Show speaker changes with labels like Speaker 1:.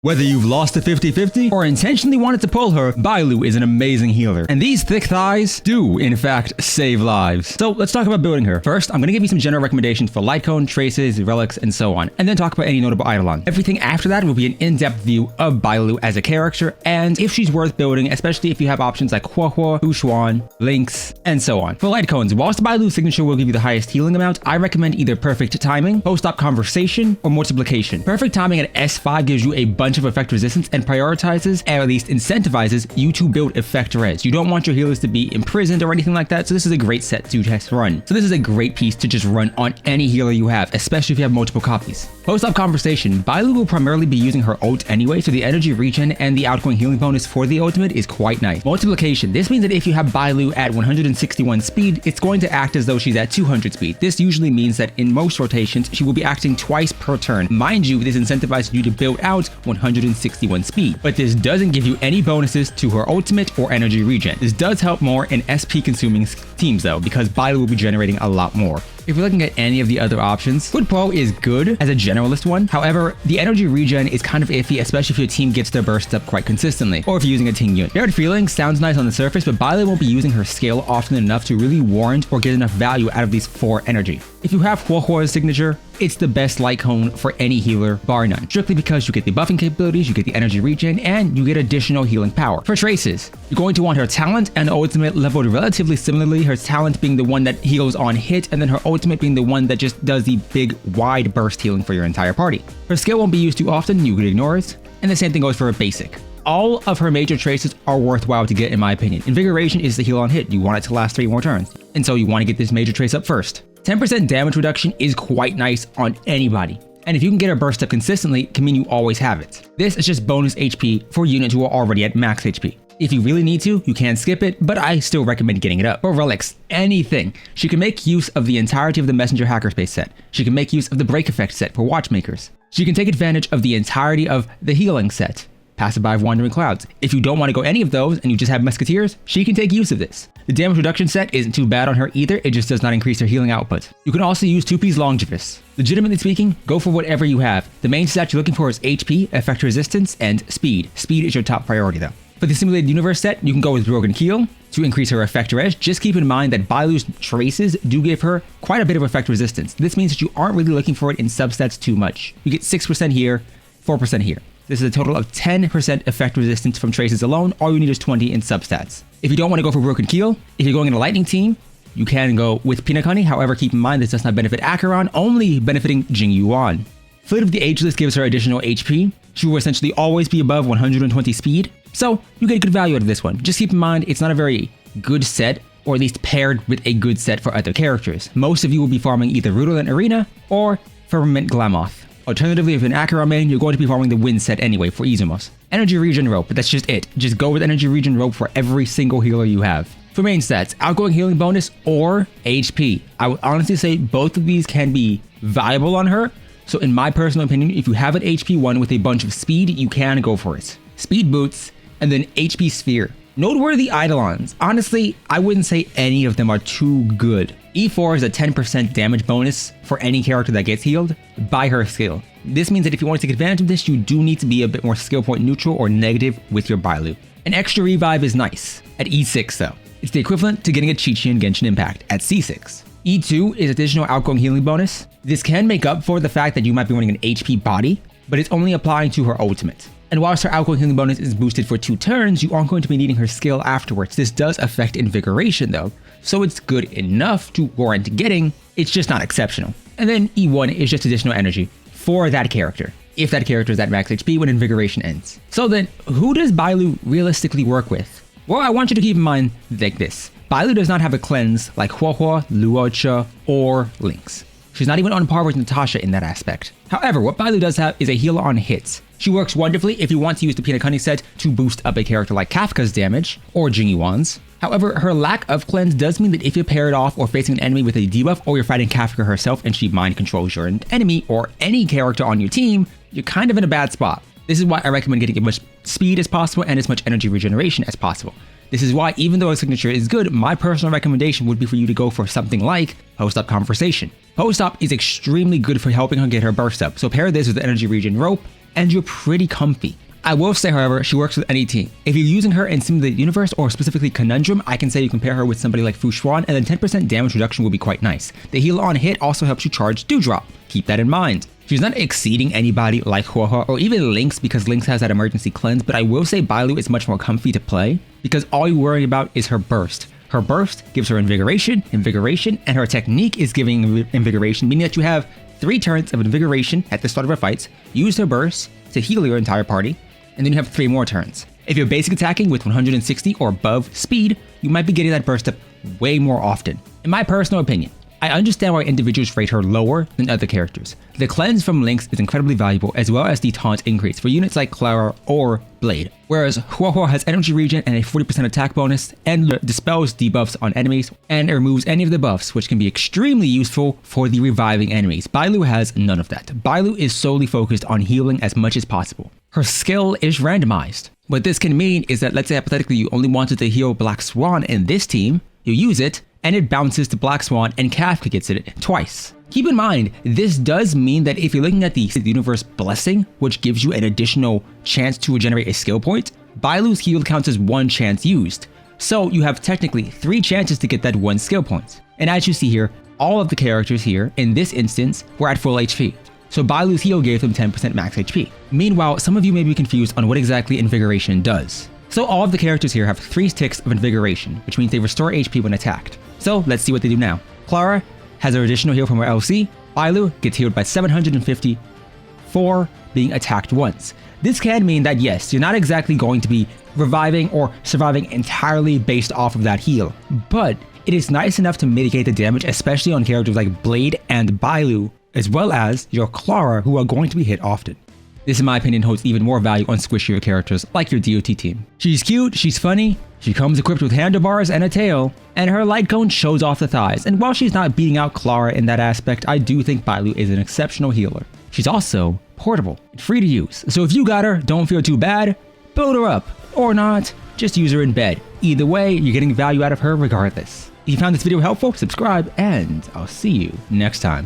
Speaker 1: Whether you've lost to 50-50 or intentionally wanted to pull her, Bailu is an amazing healer. And these thick thighs do, in fact, save lives. So let's talk about building her. First, I'm going to give you some general recommendations for light cone, traces, relics, and so on, and then talk about any notable eidolons. Everything after that will be an in-depth view of Bailu as a character, and if she's worth building, especially if you have options like HoYoverse, Ushuan, Lynx, and so on. For light cones, whilst Bailu's signature will give you the highest healing amount, I recommend either perfect timing, post-op conversation, or multiplication. Perfect timing at S5 gives you a bunch of effect resistance and prioritizes, or at least incentivizes, you to build effect res. You don't want your healers to be imprisoned or anything like that, so this is a great set to just run. So this is a great piece to just run on any healer you have, especially if you have multiple copies. Post-op conversation, Bailu will primarily be using her ult anyway, so the energy regen and the outgoing healing bonus for the ultimate is quite nice. Multiplication, this means that if you have Bailu at 161 speed, it's going to act as though she's at 200 speed. This usually means that in most rotations, she will be acting twice per turn. Mind you, this incentivizes you to build out 161 speed, but this doesn't give you any bonuses to her ultimate or energy regen. This does help more in SP consuming teams though, because Bailu will be generating a lot more. If you're looking at any of the other options, Foot Pro is good as a generalist one. However, the energy regen is kind of iffy, especially if your team gets their burst up quite consistently, or if you're using a team unit. Shared Feeling sounds nice on the surface, but Bailu won't be using her skill often enough to really warrant or get enough value out of these 4 energy. If you have HoYoverse signature, it's the best light cone for any healer, bar none, strictly because you get the buffing capabilities, you get the energy regen, and you get additional healing power. For traces, you're going to want her talent and ultimate leveled relatively similarly, her talent being the one that heals on hit, and then her ultimate being the one that just does the big wide burst healing for your entire party. Her skill won't be used too often, you can ignore it, and the same thing goes for her basic. All of her major traces are worthwhile to get in my opinion. Invigoration is the heal on hit, you want it to last 3 more turns, and so you want to get this major trace up first. 10% damage reduction is quite nice on anybody, and if you can get her burst up consistently, it can mean you always have it. This is just bonus HP for units who are already at max HP. If you really need to, you can skip it, but I still recommend getting it up. For relics, anything. She can make use of the entirety of the Messenger Hackerspace set. She can make use of the Break Effect set for Watchmakers. She can take advantage of the entirety of the Healing set, passive by Wandering Clouds. If you don't want to go any of those and you just have Musketeers, she can take use of this. The damage reduction set isn't too bad on her either, it just does not increase her healing output. You can also use 2P's Longevous. Legitimately speaking, go for whatever you have. The main stat you're looking for is HP, effect resistance, and speed. Speed is your top priority though. For the Simulated Universe set, you can go with Broken Keel to increase her effect res. Just keep in mind that Bailu's traces do give her quite a bit of effect resistance. This means that you aren't really looking for it in substats too much. You get 6% here, 4% here. This is a total of 10% effect resistance from traces alone. All you need is 20 in substats. If you don't want to go for Broken Keel, if you're going in a lightning team, you can go with Peanut Honey. However, keep in mind this does not benefit Acheron, only benefiting Jing Yuan. Fleet of the Ageless gives her additional HP. She will essentially always be above 120 speed, so you get good value out of this one. Just keep in mind it's not a very good set, or at least paired with a good set for other characters. Most of you will be farming either Rudolent Arena or Firmament Glamoth. Alternatively, if you're an Acheron main, you're going to be farming the Wind set anyway for Izumos. Energy Regen Rope, but that's just it. Just go with Energy Regen Rope for every single healer you have. For main stats, outgoing healing bonus or HP. I would honestly say both of these can be viable on her. So in my personal opinion, if you have an HP one with a bunch of speed, you can go for it. Speed boots, and then HP Sphere. Noteworthy eidolons. Honestly, I wouldn't say any of them are too good. E4 is a 10% damage bonus for any character that gets healed by her skill. This means that if you want to take advantage of this, you do need to be a bit more skill point neutral or negative with your Bailu. An extra revive is nice, at E6 though. It's the equivalent to getting a Chi-Chi in Genshin Impact at C6. E2 is additional outgoing healing bonus. This can make up for the fact that you might be running an HP body, but it's only applying to her ultimate. And whilst her outgoing healing bonus is boosted for 2 turns, you aren't going to be needing her skill afterwards. This does affect Invigoration though, so it's good enough to warrant getting, it's just not exceptional. And then E1 is just additional energy for that character, if that character is at max HP when Invigoration ends. So then, who does Bailu realistically work with? Well, I want you to keep in mind like this. Bailu does not have a cleanse like HoYoverse, Luocha, or Lynx. She's not even on par with Natasha in that aspect. However, what Bailu does have is a healer on hits. She works wonderfully if you want to use the Peanut Honey set to boost up a character like Kafka's damage, or Jing Yuan's. However, her lack of cleanse does mean that if you pair it off or facing an enemy with a debuff, or you're fighting Kafka herself and she mind controls your enemy or any character on your team, you're kind of in a bad spot. This is why I recommend getting as much speed as possible and as much energy regeneration as possible. This is why, even though a signature is good, my personal recommendation would be for you to go for something like Post-Op Conversation. Post-Op is extremely good for helping her get her burst up, so pair this with the Energy Regen Rope, and you're pretty comfy. I will say, however, she works with any team. If you're using her in Simulated Universe or specifically Conundrum, I can say you compare her with somebody like Fu Xuan, and then 10% damage reduction will be quite nice. The heal on hit also helps you charge Dewdrop. Keep that in mind. She's not exceeding anybody like Huohe or even Lynx because Lynx has that emergency cleanse, but I will say Bailu is much more comfy to play because all you're worrying about is her burst. Her burst gives her invigoration, and her technique is giving invigoration, meaning that you have 3 turns of invigoration at the start of her fights, use her burst to heal your entire party, and then you have 3 more turns. If you're basic attacking with 160 or above speed, you might be getting that burst up way more often. In my personal opinion, I understand why individuals rate her lower than other characters. The cleanse from Lynx is incredibly valuable, as well as the taunt increase for units like Clara or Blade. Whereas Huohe has energy regen and a 40% attack bonus, and dispels debuffs on enemies, and removes any of the buffs, which can be extremely useful for the reviving enemies. Bailu has none of that. Bailu is solely focused on healing as much as possible. Her skill is randomized. What this can mean is that, let's say hypothetically you only wanted to heal Black Swan in this team, you use it, and it bounces to Black Swan, and Kafka gets it twice. Keep in mind, this does mean that if you're looking at the Universe Blessing, which gives you an additional chance to regenerate a skill point, Bailu's heal counts as 1 chance used. So you have technically 3 chances to get that 1 skill point. And as you see here, all of the characters here, in this instance, were at full HP. So Bailu's heal gave them 10% max HP. Meanwhile, some of you may be confused on what exactly Invigoration does. So all of the characters here have 3 ticks of Invigoration, which means they restore HP when attacked. So let's see what they do now. Clara has an additional heal from her LC. Bailu gets healed by 750 for being attacked once. This can mean that yes, you're not exactly going to be reviving or surviving entirely based off of that heal, but it is nice enough to mitigate the damage, especially on characters like Blade and Bailu, as well as your Clara, who are going to be hit often. This, in my opinion, holds even more value on squishier characters like your DOT team. She's cute, she's funny, she comes equipped with handlebars and a tail, and her light cone shows off the thighs. And while she's not beating out Clara in that aspect, I do think Bailu is an exceptional healer. She's also portable and free to use. So if you got her, don't feel too bad, build her up. Or not, just use her in bed. Either way, you're getting value out of her regardless. If you found this video helpful, subscribe, and I'll see you next time.